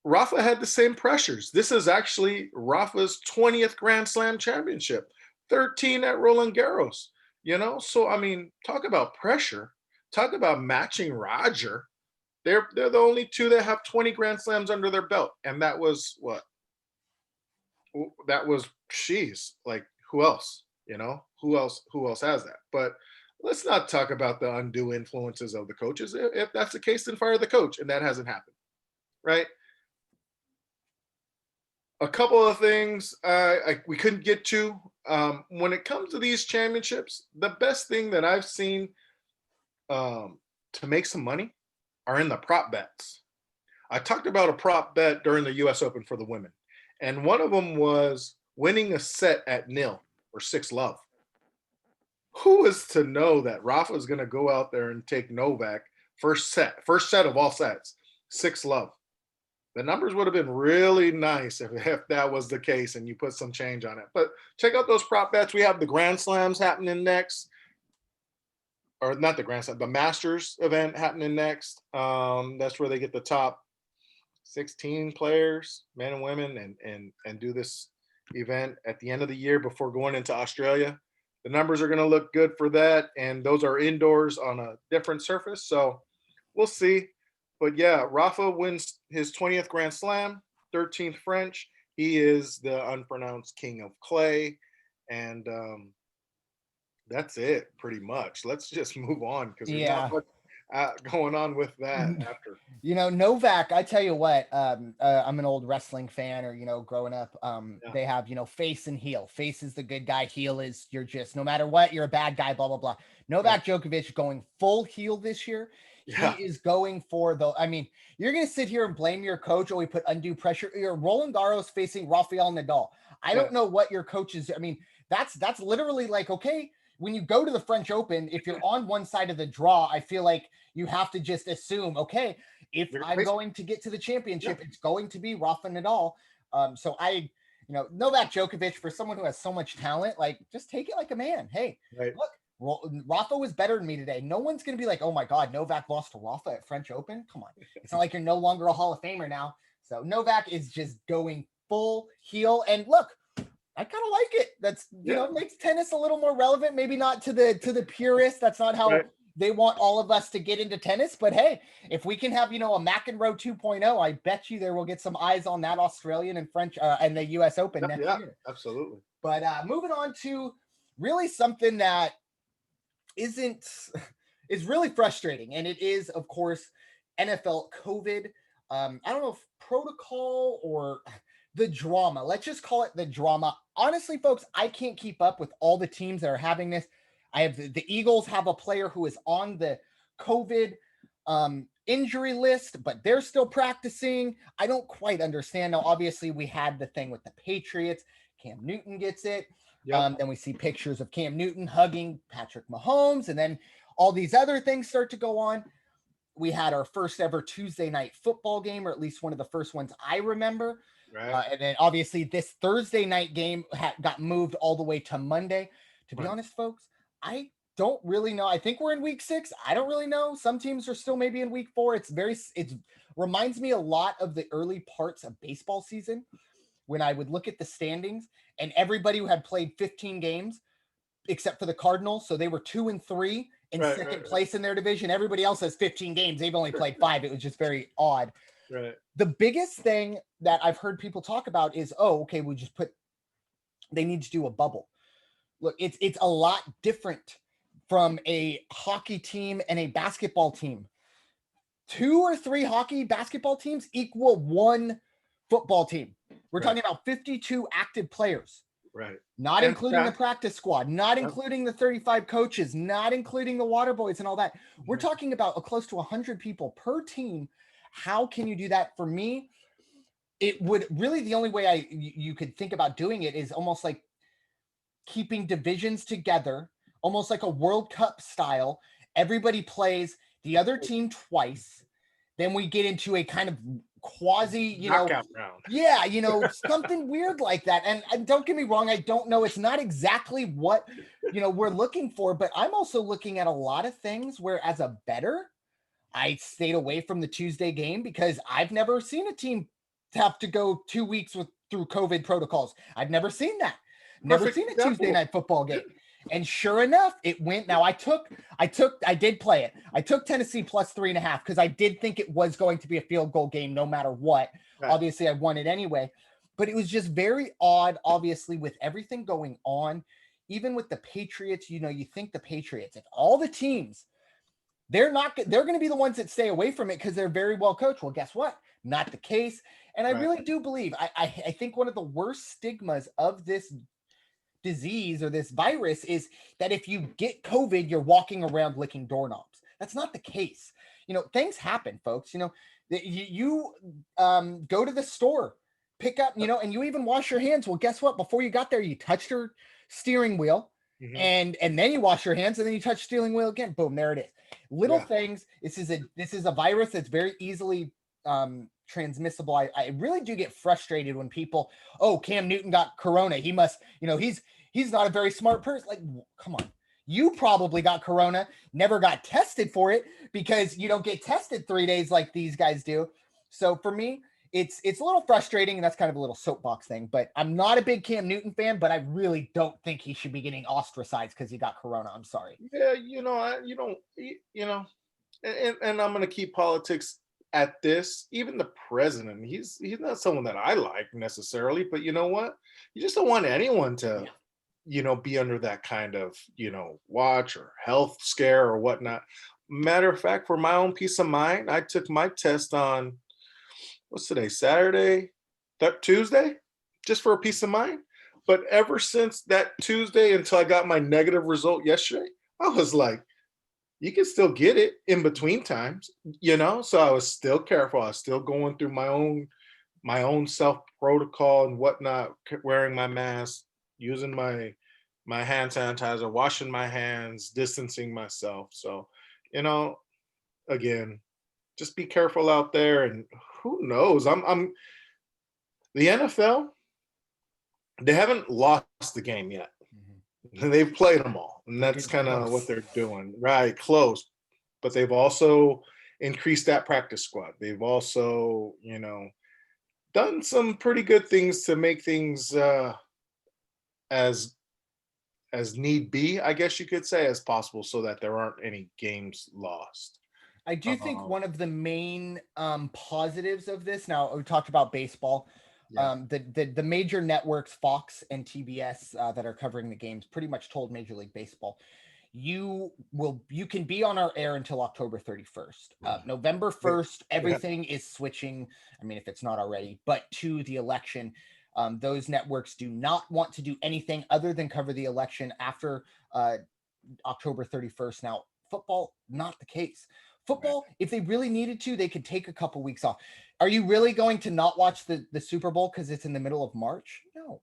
Rafa had the same pressures. This is actually Rafa's 20th Grand Slam championship, 13 at Roland Garros, So, I mean, talk about pressure. Talk about matching Roger. They're the only two that have 20 Grand Slams under their belt. And that was what? That was, she's like, who else? Who else has that? But let's not talk about the undue influences of the coaches. If that's the case, then fire the coach. And that hasn't happened. Right? A couple of things we couldn't get to. When it comes to these championships, the best thing that I've seen to make some money are in the prop bets. I talked about a prop bet during the U.S. Open for the women, and one of them was winning a set at nil or 6-love. Who is to know that Rafa is going to go out there and take Novak first set of all sets, 6-love? The numbers would have been really nice if that was the case and you put some change on it. But check out those prop bets. We have the Grand Slams happening next. Or not the Grand Slam, the Masters event happening next. That's where they get the top 16 players, men and women, and do this event at the end of the year before going into Australia. The numbers are going to look good for that, and those are indoors on a different surface. So we'll see. But yeah, Rafa wins his 20th Grand Slam, 13th French. He is the unpronounced king of clay. And that's it pretty much. Let's just move on because there's not much going on with that after. Novak, I tell you what, I'm an old wrestling fan, or, growing up, they have, face and heel. Face is the good guy. Heel is you're just, no matter what, you're a bad guy, blah, blah, blah. Novak Djokovic going full heel this year. He is going for you're going to sit here and blame your coach, or we put undue pressure. You're Roland Garros facing Rafael Nadal. I don't know what your coach is. I mean, that's literally like, okay, when you go to the French Open, if you're on one side of the draw, I feel like you have to just assume, okay, if I'm going to get to the championship, it's going to be Rafa Nadal. So Novak Djokovic, for someone who has so much talent, like, just take it like a man. Hey, look, Rafa was better than me today. No one's going to be like, oh my God, Novak lost to Rafa at French Open. Come on. It's not like you're no longer a Hall of Famer now. So Novak is just going full heel. And look, I kind of like it. That's, makes tennis a little more relevant. Maybe not to the purists. That's not how they want all of us to get into tennis. But hey, if we can have, a McEnroe 2.0, I bet you there will get some eyes on that Australian and French and the US Open next year. Absolutely. But moving on to really something that is really frustrating. And it is, of course, NFL COVID. I don't know if protocol or the drama. Let's just call it the drama. Honestly, folks, I can't keep up with all the teams that are having this. I have the Eagles have a player who is on the COVID injury list, but they're still practicing. I don't quite understand. Now, obviously, we had the thing with the Patriots. Cam Newton gets it. Then we see pictures of Cam Newton hugging Patrick Mahomes, and then all these other things start to go on. We had our first ever Tuesday night football game, or at least one of the first ones I remember. And then obviously this Thursday night game got moved all the way to Monday. To be honest, folks, I don't really know. I think we're in week 6. I don't really know. Some teams are still maybe in week 4. It reminds me a lot of the early parts of baseball season when I would look at the standings and everybody who had played 15 games except for the Cardinals. So they were 2 and 3 in second place in their division. Everybody else has 15 games. They've only played 5. It was just very odd. The biggest thing that I've heard people talk about is, they need to do a bubble. Look, it's a lot different from a hockey team and a basketball team. 2 or 3 hockey basketball teams equal 1 football team. We're talking about 52 active players. Not including the practice squad, not including the 35 coaches, not including the water boys and all that. We're talking about close to 100 people per team how can you do that? For me, it would really, the only way you could think about doing it is almost like keeping divisions together, almost like a World Cup style. Everybody plays the other team twice. Then we get into a kind of quasi, knockout round. Yeah, something weird like that. And don't get me wrong, I don't know. It's not exactly what, we're looking for, but I'm also looking at a lot of things where as a bettor, I stayed away from the Tuesday game because I've never seen a team have to go 2 weeks through COVID protocols. I've never seen that. Never seen a Tuesday night football game. And sure enough, it went. Now I did play it. I took Tennessee plus 3.5 because I did think it was going to be a field goal game no matter what. Right. Obviously, I won it anyway. But it was just very odd, obviously, with everything going on. Even with the Patriots, you think the Patriots, if all the teams, they're going to be the ones that stay away from it because they're very well coached. Well, guess what? Not the case. And I really do believe, I think one of the worst stigmas of this disease or this virus is that if you get COVID, you're walking around licking doorknobs. That's not the case. Things happen, folks. You go to the store, pick up, and you even wash your hands. Well, guess what? Before you got there, you touched your steering wheel. Mm-hmm. And then you wash your hands and then you touch steering wheel again. Boom, there it is. Little things. This is a virus that's very easily transmissible. I really do get frustrated when people, Cam Newton got corona. He must, he's not a very smart person. Like, come on. You probably got corona, never got tested for it because you don't get tested 3 days like these guys do. So for me, it's a little frustrating, and that's kind of a little soapbox thing, but I'm not a big Cam Newton fan, but I really don't think he should be getting ostracized because he got corona. I'm sorry. Yeah. And I'm going to keep politics at this. Even the president, he's not someone that I like necessarily, but you know what? You just don't want anyone to, be under that kind of, watch or health scare or whatnot. Matter of fact, for my own peace of mind, I took my test on, what's today, Saturday, Tuesday, just for a peace of mind. But ever since that Tuesday until I got my negative result yesterday, I was like, you can still get it in between times, so I was still careful. I was still going through my own self protocol and whatnot, wearing my mask, using my hand sanitizer, washing my hands, distancing myself. So, again, just be careful out there. And who knows? I'm the NFL, they haven't lost the game yet. Mm-hmm. They've played them all. And that's kind of what they're doing. Right, close. But they've also increased that practice squad. They've also, done some pretty good things to make things as need be, I guess you could say, as possible, so that there aren't any games lost. I do think one of the main positives of this, now we talked about baseball, the major networks, Fox and TBS, that are covering the games, pretty much told Major League Baseball, you can be on our air until October 31st. November 1st, everything is switching, I mean, if it's not already, but to the election. Those networks do not want to do anything other than cover the election after October 31st. Now, football, not the case. Football, if they really needed to, they could take a couple weeks off. Are you really going to not watch the Super Bowl because it's in the middle of March? No.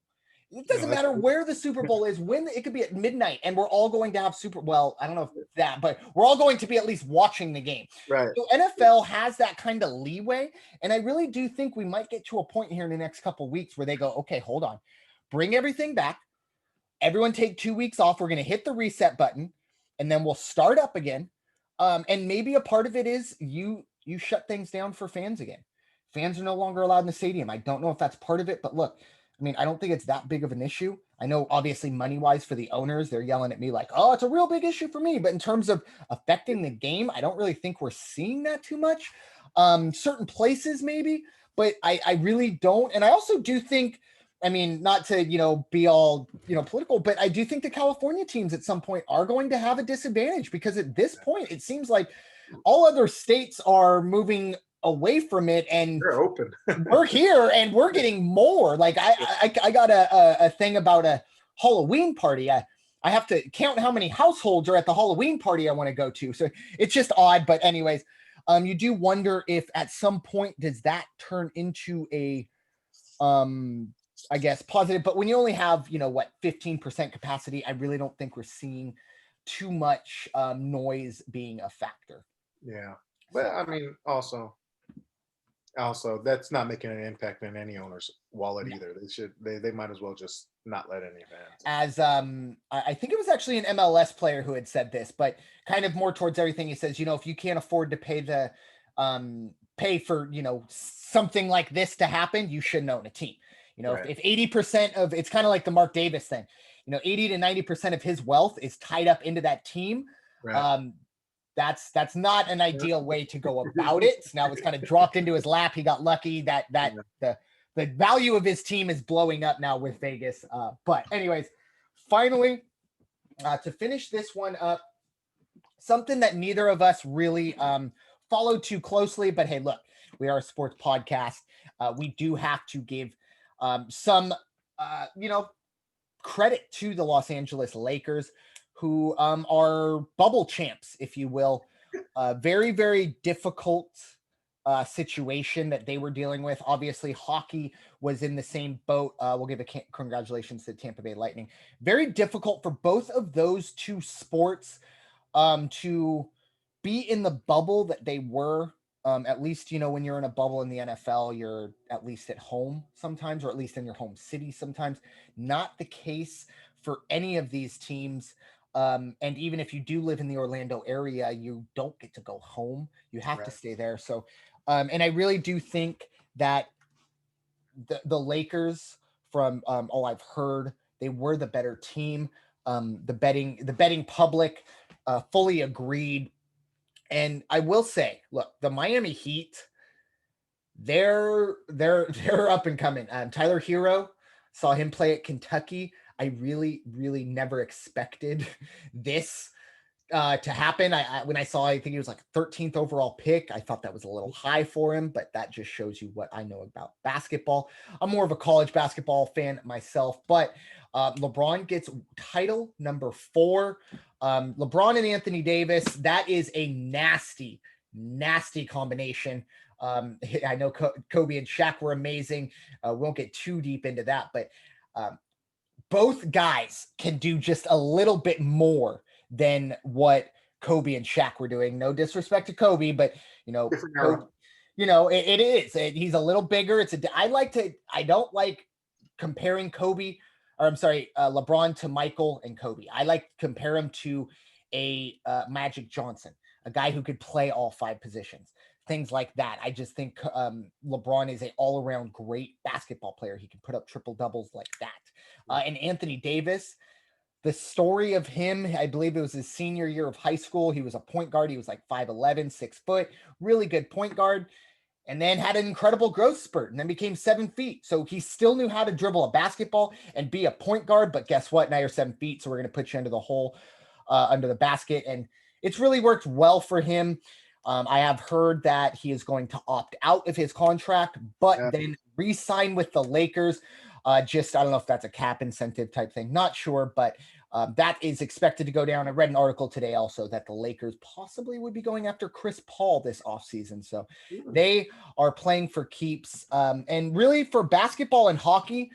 It doesn't matter where the Super Bowl is, when it could be at midnight, and we're all going to have I don't know if that, but we're all going to be at least watching the game. Right. So NFL has that kind of leeway, and I really do think we might get to a point here in the next couple of weeks where they go, okay, hold on, bring everything back. Everyone take 2 weeks off. We're going to hit the reset button, and then we'll start up again. And maybe a part of it is you shut things down for fans again. Fans are no longer allowed in the stadium. I don't know if that's part of it, but look, I mean, I don't think it's that big of an issue. I know, obviously, money-wise for the owners, they're yelling at me like, oh, it's a real big issue for me. But in terms of affecting the game, I don't really think we're seeing that too much. Certain places maybe, but I really don't. And I also do think, I mean, not to, be all, political, but I do think the California teams at some point are going to have a disadvantage because at this point, it seems like all other states are moving away from it, and they're open. We're here and we're getting more. Like I got a thing about a Halloween party. I have to count how many households are at the Halloween party I want to go to. So it's just odd. But anyways, You do wonder if at some point does that turn into a I guess positive, but when you only have, 15% capacity, I really don't think we're seeing too much noise being a factor. Yeah. But So I mean, also that's not making an impact in any owner's wallet no. either. They might as well just not let any fans. As I think it was actually an MLS player who had said this, but kind of more towards everything he says, if you can't afford to pay for, something like this to happen, you shouldn't own a team. Right. If 80% of it's kind of like the Mark Davis thing, 80 to 90% of his wealth is tied up into that team. Right. Um, that's not an ideal way to go about it. So now it's kind of dropped into his lap. He got lucky that Yeah. the value of his team is blowing up now with Vegas. But anyways, finally, to finish this one up, something that neither of us really followed too closely, but hey, look, we are a sports podcast. We do have to give some, credit to the Los Angeles Lakers, who are bubble champs, if you will. Very, very difficult situation that they were dealing with. Obviously, hockey was in the same boat. We'll give congratulations to Tampa Bay Lightning. Very difficult for both of those two sports to be in the bubble that they were. At least, when you're in a bubble in the NFL, you're at least at home sometimes, or at least in your home city sometimes. Not the case for any of these teams. And even if you do live in the Orlando area, you don't get to go home. You have to Right. stay there. So, and I really do think that the Lakers, from all I've heard, they were the better team. The betting public fully agreed. And I will say, look, the Miami Heat, they're up and coming. Tyler Hero, saw him play at Kentucky. I really, really never expected this to happen. When I saw, I think he was like 13th overall pick. I thought that was a little high for him, but that just shows you what I know about basketball. I'm more of a college basketball fan myself, but LeBron gets title number 4. LeBron and Anthony Davis, that is a nasty, nasty combination. I know Kobe and Shaq were amazing. We won't get too deep into that, but both guys can do just a little bit more than what Kobe and Shaq were doing. No disrespect to Kobe, but Different era. Kobe, it is. He's a little bigger. I don't like comparing Kobe, or I'm sorry, LeBron to Michael and Kobe. I like to compare him to a Magic Johnson, a guy who could play all 5 positions, things like that. I just think LeBron is an all-around great basketball player. He can put up triple doubles like that. And Anthony Davis, the story of him, I believe it was his senior year of high school. He was a point guard. He was like 5'11", 6 foot, really good point guard, and then had an incredible growth spurt and then became 7 feet. So he still knew how to dribble a basketball and be a point guard. But guess what? Now you're 7 feet. So we're going to put you under the hole, under the basket. And it's really worked well for him. I have heard that he is going to opt out of his contract, but then re-sign with the Lakers. I don't know if that's a cap incentive type thing. Not sure, but that is expected to go down. I read an article today also that the Lakers possibly would be going after Chris Paul this offseason. So they are playing for keeps. And really, for basketball and hockey,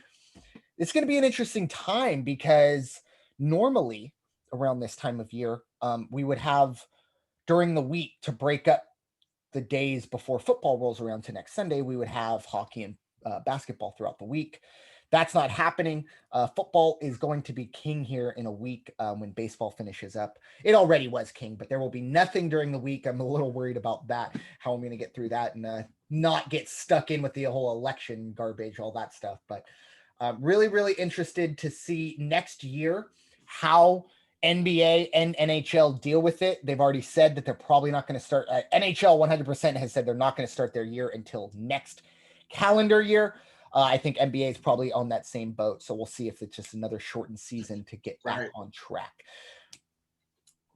it's going to be an interesting time, because normally around this time of year, we would have during the week, to break up the days before football rolls around to next Sunday, we would have hockey and basketball throughout the week. That's not happening. Football is going to be king here in a week when baseball finishes up. It already was king, but there will be nothing during the week. I'm a little worried about that, how I'm going to get through that and not get stuck in with the whole election garbage, all that stuff. But really, really interested to see next year how NBA and NHL deal with it. They've already said that they're probably not going to start. NHL 100% has said they're not going to start their year until next calendar year. I think NBA is probably on that same boat. So we'll see if it's just another shortened season to get back on track.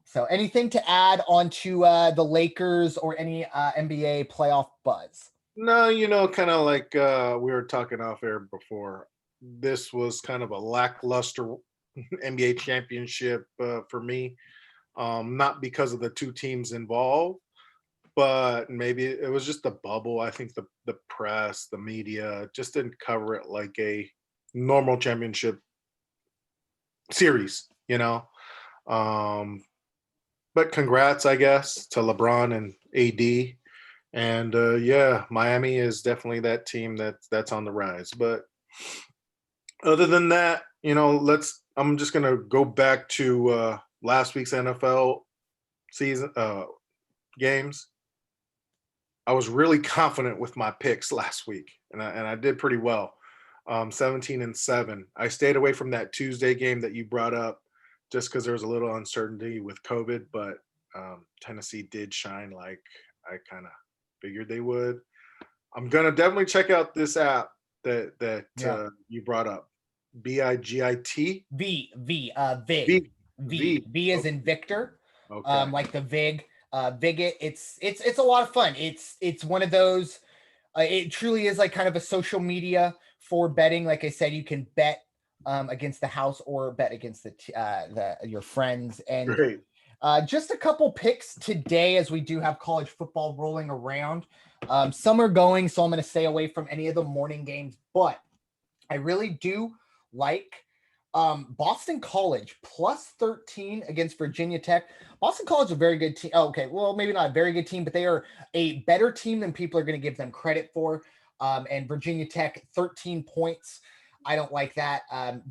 So anything to add on to the Lakers or any NBA playoff buzz? No, kind of like we were talking off air before. This was kind of a lackluster NBA championship for me. Not because of the two teams involved, but maybe it was just the bubble. I think the press, the media just didn't cover it like a normal championship series, you know. Um, but congrats, I guess, to LeBron and AD. And yeah, Miami is definitely that team that's on the rise. But other than that, I'm just gonna go back to last week's NFL season games. I was really confident with my picks last week, and I did pretty well. 17-7. I stayed away from that Tuesday game that you brought up just because there was a little uncertainty with COVID, but Tennessee did shine like I kind of figured they would. I'm gonna definitely check out this app that Yeah. you brought up. BIGIT. Vig. V. V. V is Okay. in Victor. Okay. Like the Vig. Viget. It's a lot of fun. It's one of those. It truly is like kind of a social media for betting. Like I said, you can bet against the house or bet against your friends. And Great. just a couple picks today, as we do have college football rolling around. Some are going, so I'm going to stay away from any of the morning games. But I really do like Boston College plus 13 against Virginia Tech. Boston College is a very good team. Oh, okay, well, maybe not a very good team, but they are a better team than people are going to give them credit for. And Virginia Tech, 13 points. I don't like that.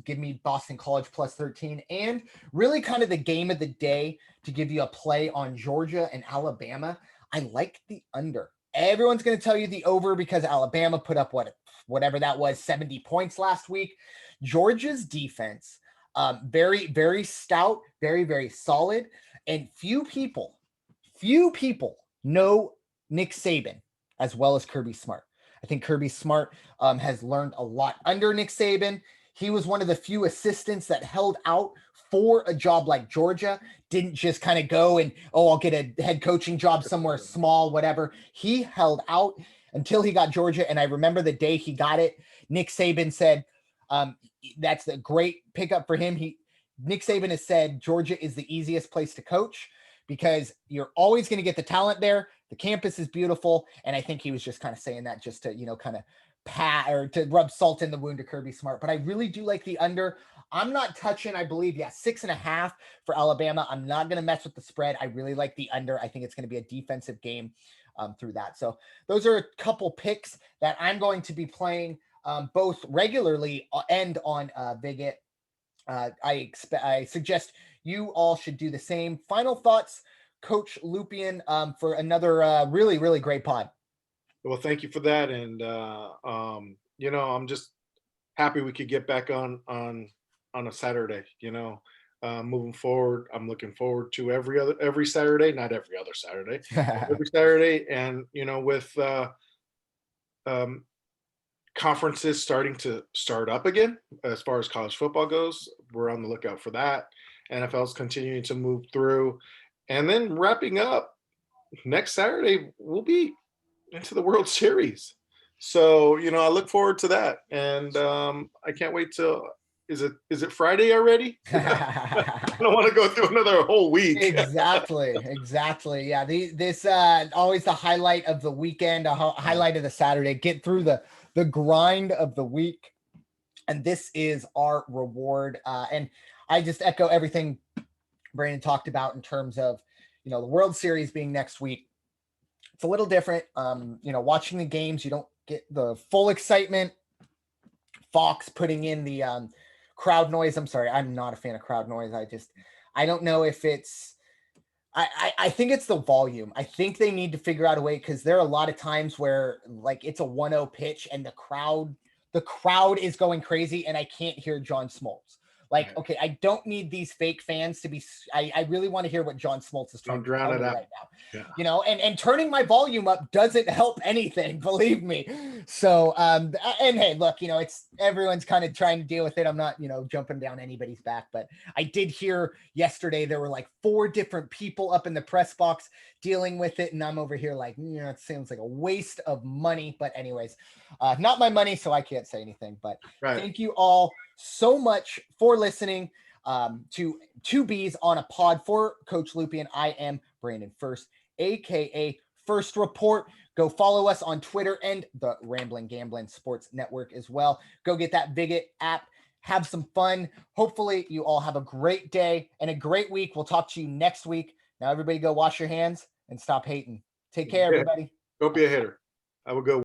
Give me Boston College plus 13. And really kind of the game of the day to give you a play on Georgia and Alabama. I like the under. Everyone's going to tell you the over because Alabama put up whatever that was, 70 points last week. Georgia's defense, very, very stout, very, very solid. And few people know Nick Saban as well as Kirby Smart. I think Kirby Smart has learned a lot under Nick Saban. He was one of the few assistants that held out for a job like Georgia, didn't just kind of go and, I'll get a head coaching job somewhere small, whatever. He held out until he got Georgia. And I remember the day he got it, Nick Saban said, that's a great pickup for him. Nick Saban has said Georgia is the easiest place to coach because you're always going to get the talent there. The campus is beautiful. And I think he was just kind of saying that just to, kind of pat or to rub salt in the wound to Kirby Smart. But I really do like the under. I'm not touching, I believe, 6.5 for Alabama. I'm not going to mess with the spread. I really like the under. I think it's going to be a defensive game through that. So those are a couple picks that I'm going to be playing both regularly and on Viget. I suggest you all should do the same. Final thoughts, Coach Luipian, for another really, really great pod. Well, thank you for that, and I'm just happy we could get back on a Saturday. Moving forward, I'm looking forward to every Saturday, not every other Saturday, every Saturday, and with conferences starting to start up again as far as college football goes, we're on the lookout for that. NFL's continuing to move through, and then wrapping up next Saturday, we'll be into the World Series. So, I look forward to that. And I can't wait till is it Friday already? I don't want to go through another whole week. Exactly. Yeah. This always the highlight of the weekend, a highlight of the Saturday. Get through the grind of the week. And this is our reward. And I just echo everything Brandon talked about in terms of, the World Series being next week. It's a little different. Watching the games, you don't get the full excitement. Fox putting in the crowd noise. I'm sorry, I'm not a fan of crowd noise. I don't know if it's, I think it's the volume. I think they need to figure out a way, because there are a lot of times where like it's a 1-0 pitch and the crowd is going crazy and I can't hear John Smoltz. Like, okay, I don't need these fake fans to be. I really want to hear what John Smoltz is trying to tell me right now. Yeah. And turning my volume up doesn't help anything, believe me. So, and hey, look, it's everyone's kind of trying to deal with it. I'm not, jumping down anybody's back, but I did hear yesterday there were like 4 different people up in the press box dealing with it, and I'm over here like, it seems like a waste of money. But anyways, not my money, so I can't say anything. But Thank you all so much for listening to 2Bs on a pod. For Coach Luipian, I am Brandon First, aka First Report. Go follow us on Twitter and the Rambling Gambling Sports Network as well. Go get that Bigot app. Have some fun. Hopefully you all have a great day and a great week. We'll talk to you next week. Now everybody go wash your hands and stop hating. Take care, everybody. Go be a hitter. Have a good one.